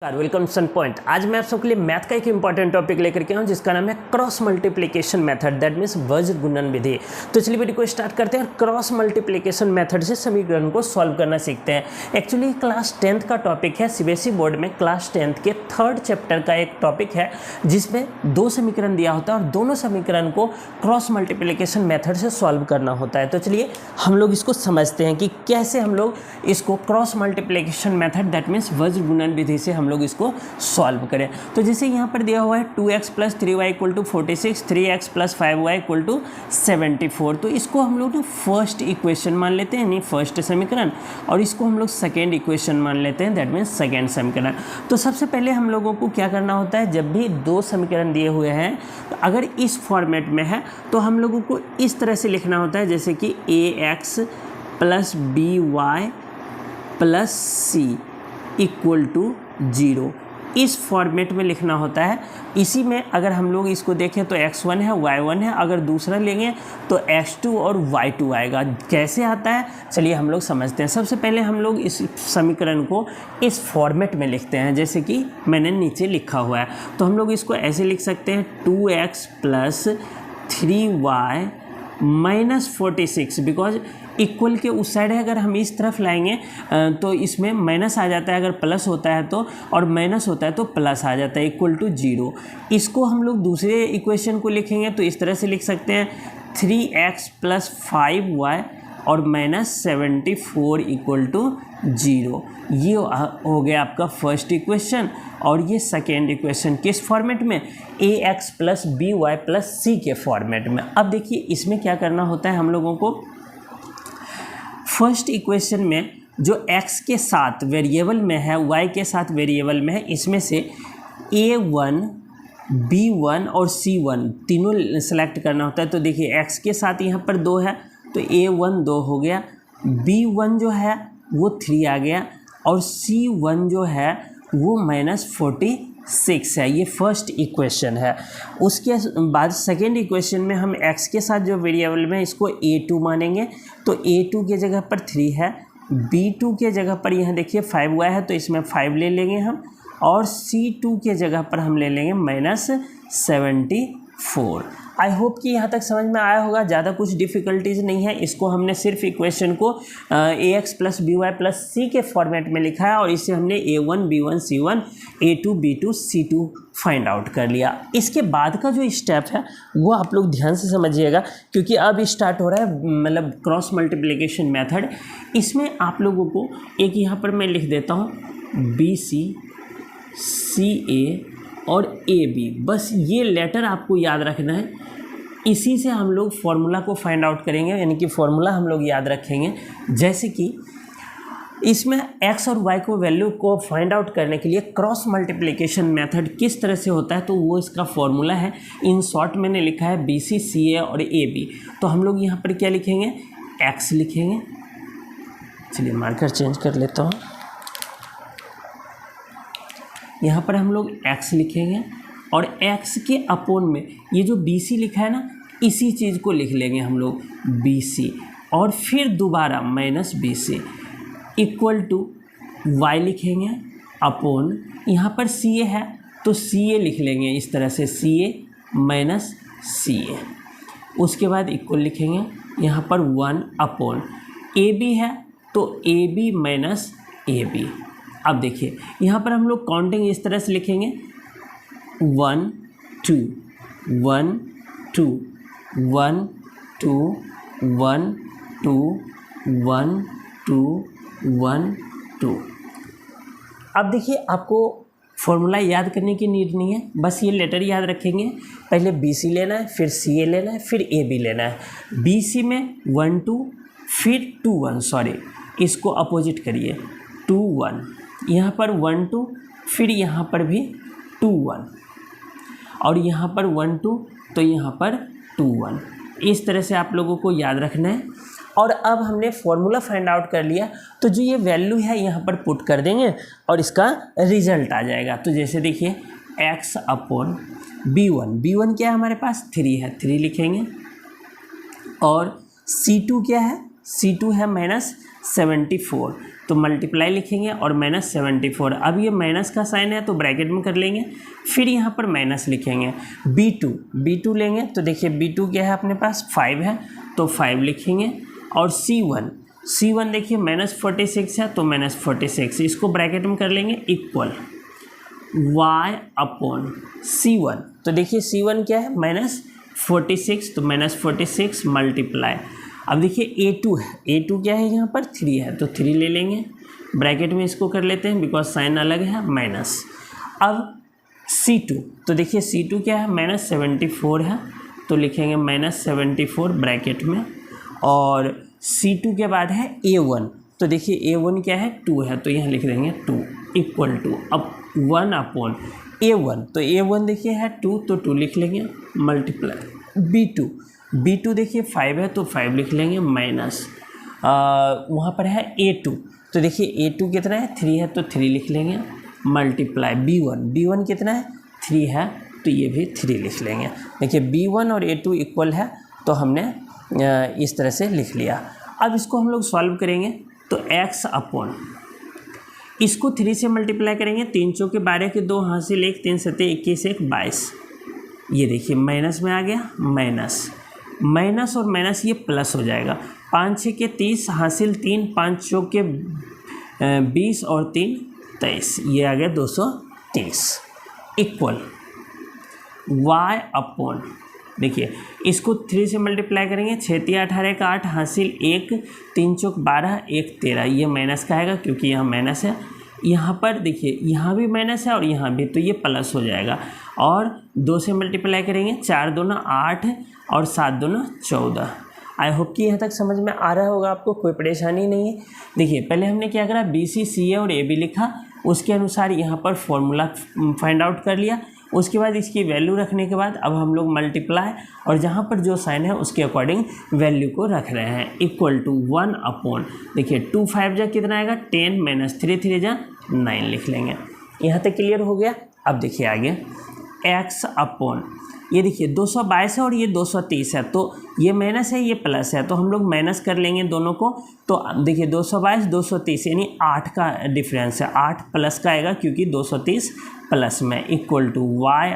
Welcome सन point. आज मैं आप सबके लिए मैथ का एक इंपॉर्टेंट टॉपिक लेकर के आया हूं जिसका नाम है cross multiplication method, that means वज्र गुणन विधि। तो चलिए वीडियो को स्टार्ट करते हैं और क्रॉस मल्टीप्लिकेशन मेथड से समीकरण को सॉल्व करना सीखते हैं। एक्चुअली क्लास 10th का टॉपिक है, सीबीएसई बोर्ड में क्लास 10th के 3rd चैप्टर का एक टॉपिक है जिसमें 2 समीकरण दिया होता है और दोनों समीकरण को क्रॉस मल्टीप्लिकेशन मेथड से सॉल्व करना होता है। तो चलिए हम लोग इसको समझते हैं कि कैसे हम लोग इसको cross multiplication method, that means वज्र गुणन विधि से हम लोग इसको सॉल्व करें। तो जैसे यहाँ पर दिया हुआ है 2x + 3y = 46, 3x + 5y = 74। तो इसको हम लोग फर्स्ट इक्वेशन मान लेते हैं, यानी फर्स्ट समीकरण, और इसको हम लोग सेकेंड इक्वेशन मान लेते हैं, दैट मीन्स सेकेंड समीकरण। तो सबसे पहले हम लोगों को क्या करना होता है, जब भी 2 समीकरण दिए हुए हैं तो अगर इस फॉर्मेट में है तो हम लोगों को इस तरह से लिखना होता है, जैसे कि ax + by + c = 0, इस फॉर्मेट में लिखना होता है। इसी में अगर हम लोग इसको देखें तो x1 है, y1 है, अगर दूसरा लेंगे तो x2 और y2 आएगा। कैसे आता है चलिए हम लोग समझते हैं। सबसे पहले हम लोग इस समीकरण को इस फॉर्मेट में लिखते हैं, जैसे कि मैंने नीचे लिखा हुआ है। तो हम लोग इसको ऐसे लिख सकते हैं 2x + 3y - 46, बिकॉज इक्वल के उस साइड है, अगर हम इस तरफ लाएंगे तो इसमें माइनस आ जाता है, अगर प्लस होता है तो, और माइनस होता है तो प्लस आ जाता है, = 0। इसको हम लोग दूसरे इक्वेशन को लिखेंगे तो इस तरह से लिख सकते हैं 3x + 5y और -74 = 0। ये हो गया आपका फर्स्ट इक्वेशन। और ये सेकेंड इक्वेशन किस फॉर्मेट में, ax + by + c के फॉर्मेट में। अब देखिए इसमें क्या करना होता है हम लोगों को, फर्स्ट इक्वेशन में जो x के साथ वेरिएबल में है, y के साथ वेरिएबल में है, इसमें से a1, b1 और c1 तीनों सेलेक्ट करना होता है। तो देखिए x के साथ यहाँ पर 2 है तो a1 2 हो गया, b1 जो है वो 3 आ गया, और c1 जो है वो -46 है। ये फर्स्ट इक्वेशन है। उसके बाद सेकेंड इक्वेशन में हम x के साथ जो वेरिएबल में इसको a2 मानेंगे, तो a2 के जगह पर 3 है, b2 के जगह पर यहाँ देखिए 5y है तो इसमें 5 ले लेंगे हम, और c2 के जगह पर हम ले लेंगे -74। आई होप कि यहाँ तक समझ में आया होगा, ज़्यादा कुछ डिफ़िकल्टीज नहीं है। इसको हमने सिर्फ इक्वेशन को ax + by + c के फॉर्मेट में लिखा है और इससे हमने a1, b1, c1, a2, b2, c2 find out कर लिया। इसके बाद का जो स्टेप है वो आप लोग ध्यान से समझिएगा, क्योंकि अब स्टार्ट हो रहा है मतलब क्रॉस मल्टीप्लिकेशन मेथड। इसमें आप लोगों को एक यहाँ पर मैं लिख देता हूँ BC, CA और AB, बस ये लेटर आपको याद रखना है। इसी से हम लोग फॉर्मूला को फाइंड आउट करेंगे, यानी कि फॉर्मूला हम लोग याद रखेंगे। जैसे कि इसमें x और y को वैल्यू को फाइंड आउट करने के लिए क्रॉस मल्टीप्लिकेशन मेथड किस तरह से होता है, तो वो इसका फॉर्मूला है। इन शॉर्ट मैंने लिखा है BC, CA और AB। तो हम लोग यहाँ पर क्या लिखेंगे, x लिखेंगे। चलिए मार्कर चेंज कर लेता हूँ। यहाँ पर हम लोग x लिखेंगे और x के अपोन में ये जो BC लिखा है ना, इसी चीज़ को लिख लेंगे हम लोग BC, और फिर दोबारा -BC = y लिखेंगे अपोन, यहाँ पर CA है तो CA लिख लेंगे इस तरह से, CA - CA। उसके बाद इक्वल लिखेंगे यहाँ पर 1 अपोन, AB है तो AB - AB। अब देखिए यहाँ पर हम लोग काउंटिंग इस तरह से लिखेंगे 1 2 1 2 1 2 1 2 1 2 1 2। अब देखिए आपको फॉर्मूला याद करने की नीड नहीं है, बस ये लेटर याद रखेंगे। पहले BC लेना है, फिर CA लेना है, फिर AB लेना है। BC में 1 2 फिर 2 1, सॉरी इसको अपोजिट करिए, 2 1, यहाँ पर 1 2 फिर यहाँ पर भी 2 1, और यहाँ पर 1 2 तो यहाँ पर 2 1। इस तरह से आप लोगों को याद रखना है। और अब हमने फॉर्मूला फाइंड आउट कर लिया, तो जो ये वैल्यू है यहाँ पर पुट कर देंगे और इसका रिजल्ट आ जाएगा। तो जैसे देखिए x अपोन b1 क्या है हमारे पास, 3 है, 3 लिखेंगे, और c2 क्या है, C2 है 74, तो मल्टीप्लाई लिखेंगे और माइनस 74। अब ये माइनस का साइन है तो ब्रैकेट में कर लेंगे, फिर यहाँ पर माइनस लिखेंगे। B2 लेंगे तो देखिए B2 क्या है अपने पास 5 है तो 5 लिखेंगे। और C1 देखिए -46 है तो -46, इसको ब्रैकेट में कर लेंगे इक्वल y/C1। तो देखिए C1 क्या है -46, तो -46 मल्टीप्लाई। अब देखिए A2 है, A2 क्या है यहाँ पर 3 है तो 3 ले लेंगे, ब्रैकेट में इसको कर लेते हैं बिकॉज साइन अलग है माइनस। अब C2, तो देखिए C2 क्या है -74 है तो लिखेंगे -74 ब्रैकेट में। और C2 के बाद है A1, तो देखिए A1 क्या है 2 है तो यहाँ लिख देंगे 2 इक्वल टू अब 1/A1, तो A1 देखिए है 2 तो 2 लिख लेंगे मल्टीप्लाई। B2 देखिए 5 है तो 5 लिख लेंगे माइनस। वहाँ पर है A2, तो देखिए A2 कितना है 3 है तो 3 लिख लेंगे मल्टीप्लाई। B1 कितना है 3 है तो ये भी 3 लिख लेंगे। देखिए B1 और A2 इक्वल है तो हमने इस तरह से लिख लिया। अब इसको हम लोग सॉल्व करेंगे तो x/, इसको 3 से मल्टीप्लाई करेंगे, 3 चौके 12 के 2 हासिल 1, 3 सत्ते 21, 1 22। ये देखिए माइनस में आ गया, माइनस और माइनस ये प्लस हो जाएगा। 5 6 के 30 हासिल 3, 5 चौके 20 और 3 23, ये आ गया 230 इक्वल y/, देखिए इसको 3 से मल्टीप्लाई करेंगे, 6 3 18 का 8 हासिल 1, 3 चौक 12, 1 13, ये माइनस का आएगा क्योंकि यहाँ माइनस है। यहाँ पर देखिए यहाँ भी माइनस है और यहाँ भी, तो ये प्लस हो जाएगा। और 2 से मल्टीप्लाई करेंगे, 4 दूना 8 और 7 दूना 14। आई होप कि यहाँ तक समझ में आ रहा होगा आपको, कोई परेशानी नहीं है। देखिए पहले हमने क्या करा, BC CA और AB लिखा, उसके अनुसार यहाँ पर फॉर्मूला फाइंड आउट कर लिया। उसके बाद इसकी वैल्यू रखने के बाद अब हम लोग मल्टीप्लाई और जहाँ पर जो साइन है उसके अकॉर्डिंग वैल्यू को रख रहे हैं इक्वल टू 1/, देखिए 2 5 जा कितना आएगा 10 माइनस 3 3 जा 9 लिख लेंगे। यहाँ तक क्लियर हो गया। अब देखिए आगे x/, ये देखिए 222 है और ये 230 है, तो ये माइनस है ये प्लस है, तो हम लोग माइनस कर लेंगे दोनों को। तो देखिए 222 230 यानी 8 का डिफरेंस है, 8 प्लस का आएगा क्योंकि 230 प्लस में इक्वल टू y/,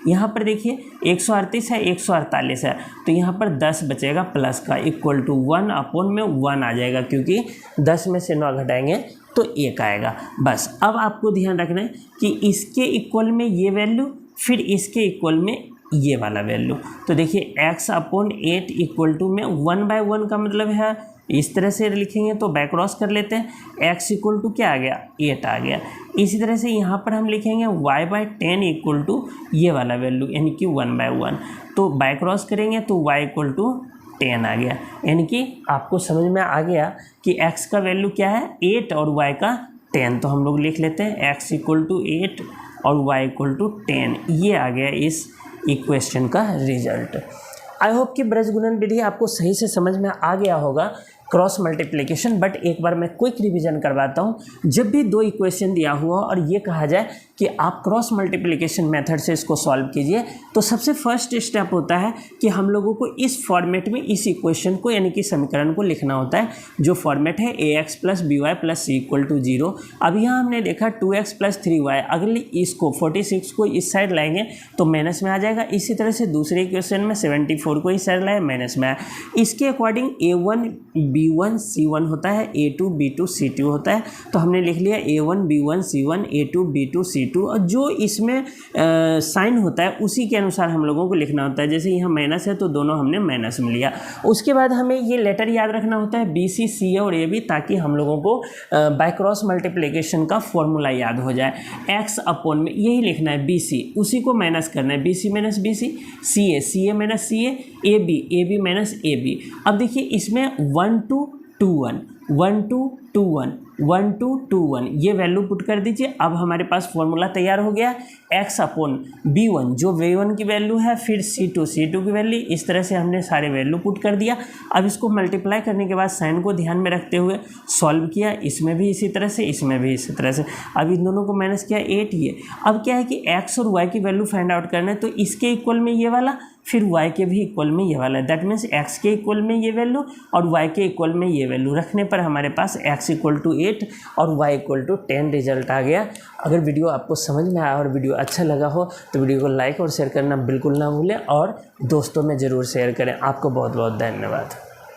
यहाँ पर देखिए 138 है 148 है तो यहाँ पर 10 बचेगा प्लस का इक्वल टू 1/, में 1 आ जाएगा क्योंकि 10 में से 9 घटाएंगे तो 1 आएगा। बस अब आपको ध्यान रखना है कि इसके इक्वल में ये वैल्यू, फिर इसके इक्वल में ये वाला वैल्यू। तो देखिए x/8 इक्वल टू में 1/1 का मतलब है इस तरह से लिखेंगे तो बैक क्रॉस कर लेते हैं। x इक्वल टू क्या आ गया 8 आ गया। इसी तरह से यहाँ पर हम लिखेंगे y/10 इक्वल टू ये वाला वैल्यू यानी कि 1/1, तो बैक क्रॉस करेंगे तो y इक्वल टू 10 आ गया। यानी कि आपको समझ में आ गया कि x का वैल्यू क्या है 8 और y का 10, तो हम लोग लिख लेते हैं x इक्वल टू 8 और y इक्वल टू 10। ये आ गया इस इक्वेशन का रिजल्ट। आई होप कि ब्रज गुणन विधि आपको सही से समझ में आ गया होगा क्रॉस मल्टीप्लिकेशन। बट एक बार मैं क्विक रिवीजन करवाता हूँ। जब भी 2 इक्वेशन दिया हुआ और ये कहा जाए कि आप क्रॉस मल्टीप्लिकेशन मेथड से इसको सॉल्व कीजिए, तो सबसे फर्स्ट स्टेप होता है कि हम लोगों को इस फॉर्मेट में इस इक्वेशन को यानी कि समीकरण को लिखना होता है। जो फॉर्मेट है ax + by + c = 0। अब यहाँ हमने देखा 2x + 3y, अगली इसको 46 को इस साइड लाएंगे तो माइनस में आ जाएगा। इसी तरह से दूसरे इक्वेशन में 74 को इस साइड लाए माइनस में आए। इसके अकॉर्डिंग a1 b1 c1 होता है, a2 b2 c2 होता है। तो हमने लिख लिया a1 b1 c1 a2 b2 c2, और जो इसमें साइन होता है उसी के अनुसार हम लोगों को लिखना होता है। जैसे यहाँ माइनस है तो दोनों हमने माइनस में लिया। उसके बाद हमें ये लेटर याद रखना होता है BC CA और AB, ताकि हम लोगों को बाय क्रॉस मल्टीप्लिकेशन का फॉर्मूला याद हो जाए। x/, में यही लिखना है BC, उसी को माइनस करना है BC - BC, CA - CA, AB - AB। अब देखिए इसमें 1 2 2 1 1 2 1 1 2 2 1 ये वैल्यू पुट कर दीजिए। अब हमारे पास फॉर्मूला तैयार हो गया x अपॉन b1 जो v1 की वैल्यू है, फिर c2 की वैल्यू। इस तरह से हमने सारे वैल्यू पुट कर दिया। अब इसको मल्टीप्लाई करने के बाद साइन को ध्यान में रखते हुए सॉल्व किया, इसमें भी इसी तरह से, इसमें भी इसी तरह से। अब इन दोनों को माइनस किया 8 ये। अब क्या है कि x और y की वैल्यू फाइंड आउट करना है, तो इसके इक्वल में ये वाला, फिर y के भी इक्वल में ये वाला। दैट मीन्स x के इक्वल में ये वैल्यू और y के इक्वल में ये वैल्यू रखने पर हमारे पास x इक्वल टू 8 और y इक्वल टू 10 रिजल्ट आ गया। अगर वीडियो आपको समझ में आया और वीडियो अच्छा लगा हो तो वीडियो को लाइक और शेयर करना बिल्कुल ना भूलें और दोस्तों में ज़रूर शेयर करें। आपको बहुत बहुत धन्यवाद।